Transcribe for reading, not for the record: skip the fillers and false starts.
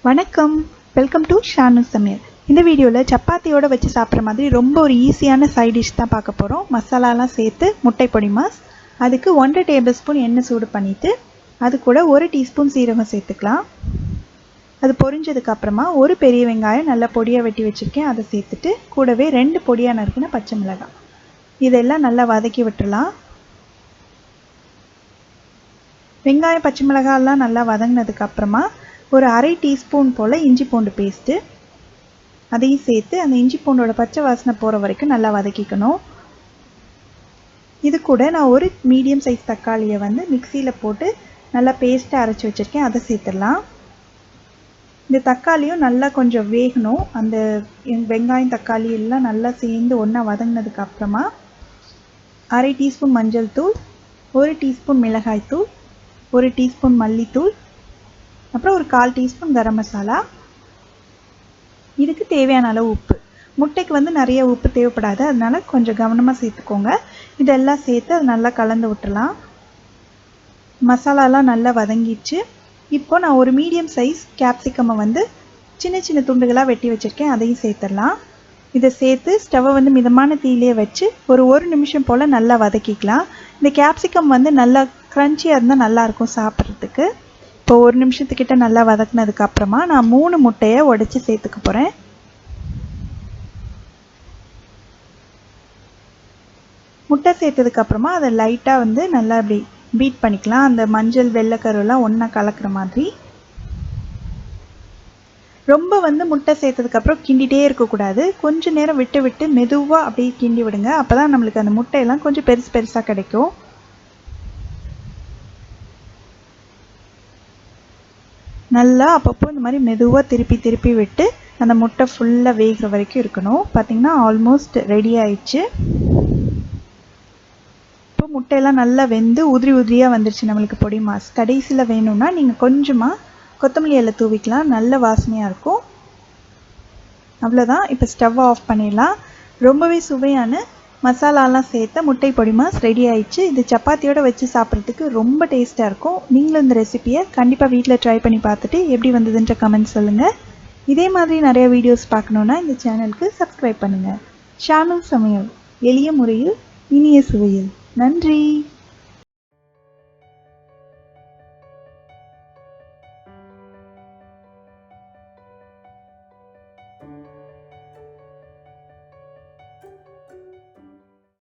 வணக்கம், welcome to Shanu சமையல். இந்த வீடியோவில் சப்பாத்தியோடு வச்சு சாப்பிட்ற மாதிரி ரொம்ப ஒரு ஈஸியான சைட் டிஷ் தான் பார்க்க போகிறோம். மசாலாலாம் சேர்த்து முட்டை பொடிமாஸ். அதுக்கு 1 டேபிள் ஸ்பூன் எண்ணெய் சூடு பண்ணிவிட்டு அது கூட 1 டீஸ்பூன் சீரகம் சேர்த்துக்கலாம். அது பொரிஞ்சதுக்கப்புறமா ஒரு பெரிய வெங்காயம் நல்லா பொடியாக வெட்டி வச்சுருக்கேன், அதை சேர்த்துட்டு கூடவே 2 பொடியாக நறுக்கின பச்சை மிளகாய் இதெல்லாம் நல்லா வதக்கி விட்டுடலாம். வெங்காயம் பச்சை மிளகாயெல்லாம் நல்லா வதங்கினதுக்கப்புறமா ஒரு அரை டீஸ்பூன் போல் இஞ்சி பூண்டு பேஸ்ட்டு அதையும் சேர்த்து அந்த இஞ்சி பூண்டோட பச்சை வாசனை போகிற வரைக்கும் நல்லா வதக்கிக்கணும். இது கூட நான் ஒரு மீடியம் சைஸ் தக்காளியை மிக்சியில் போட்டு நல்லா பேஸ்ட்டாக அரைச்சி வச்சுருக்கேன், அதை சேர்த்துடலாம். இந்த தக்காளியும் நல்லா கொஞ்சம் வேகணும். அந்த வெங்காயம் தக்காளி எல்லாம் நல்லா சேர்ந்து ஒன்றா வதங்கினதுக்கப்புறமா அரை டீஸ்பூன் மஞ்சள் தூள், 1 டீஸ்பூன் மிளகாய் தூள், 1 டீஸ்பூன் மல்லித்தூள், அப்புறம் ஒரு 1/4 டீஸ்பூன் கரம் மசாலா, இதுக்கு தேவையான அளவு உப்பு. முட்டைக்கு நிறைய உப்பு தேவைப்படாது, அதனால கொஞ்சம் கவனமாக சேர்த்துக்கோங்க. இதெல்லாம் சேர்த்து அது நல்லா கலந்து விட்டுலாம். மசாலாலாம் நல்லா வதங்கிடுச்சு. இப்போ நான் ஒரு மீடியம் சைஸ் கேப்சிகம்மை சின்ன சின்ன துண்டுகளாக வெட்டி வச்சுருக்கேன், அதையும் சேர்த்துடலாம். இதை சேர்த்து ஸ்டவ்வை மிதமான தீயிலே வச்சு ஒரு நிமிஷம் போல் நல்லா வதக்கிக்கலாம். இந்த கேப்சிகம் நல்லா க்ரன்ச்சியாக இருந்தால் நல்லாயிருக்கும் சாப்பிட்றதுக்கு. இப்போ 1 நிமிஷத்துக்கிட்ட நல்லா வதக்குனதுக்கப்புறமா நான் 3 முட்டையை உடைச்சி சேர்த்துக்க போகிறேன். முட்டை சேர்த்ததுக்கப்புறமா அதை லைட்டாக நல்லா அப்படி பீட் பண்ணிக்கலாம். அந்த மஞ்சள் வெள்ளைக்கருவெல்லாம் ஒன்றா கலக்கிற மாதிரி. ரொம்ப முட்டை சேர்த்ததுக்கப்புறம் கிண்டிகிட்டே இருக்கக்கூடாது. கொஞ்சம் நேரம் விட்டு விட்டு மெதுவாக அப்படியே கிண்டி விடுங்க. அப்போ தான் நம்மளுக்கு அந்த முட்டையெல்லாம் கொஞ்சம் பெருசு பெருசாக கிடைக்கும். நல்லா அப்பப்போ இந்த மாதிரி மெதுவாக திருப்பி திருப்பி விட்டு அந்த முட்டை ஃபுல்லாக வேகிற வரைக்கும் இருக்கணும். பார்த்திங்கன்னா ஆல்மோஸ்ட் ரெடி ஆயிடுச்சு. இப்போ முட்டையெல்லாம் நல்லா வெந்து உதிரி உதிரியாக வந்துடுச்சு நம்மளுக்கு பொடி மாஸ். கடைசியில் வேணும்னா நீங்கள் கொஞ்சமாக கொத்தமல்லி இலை தூவிக்கலாம், நல்ல வாசனையாக இருக்கும். அவ்வளோதான், இப்போ ஸ்டவ் ஆஃப் பண்ணிடலாம். ரொம்பவே சுவையான மசாலாலாம் சேர்த்த முட்டை பொடிமாஸ் ரெடி ஆயிடுச்சு. இது சப்பாத்தியோடு வச்சு சாப்பிட்றதுக்கு ரொம்ப டேஸ்ட்டாக இருக்கும். நீங்களும் இந்த ரெசிபியை கண்டிப்பாக வீட்டில் ட்ரை பண்ணி பார்த்துட்டு எப்படி வந்ததுன்ற கமெண்ட் சொல்லுங்கள். இதே மாதிரி நிறைய வீடியோஸ் பார்க்கணுன்னா இந்த சேனலுக்கு சப்ஸ்கிரைப் பண்ணுங்கள். ஷானு சமையல், எளிய முறையில் இனிய சுவையில். நன்றி.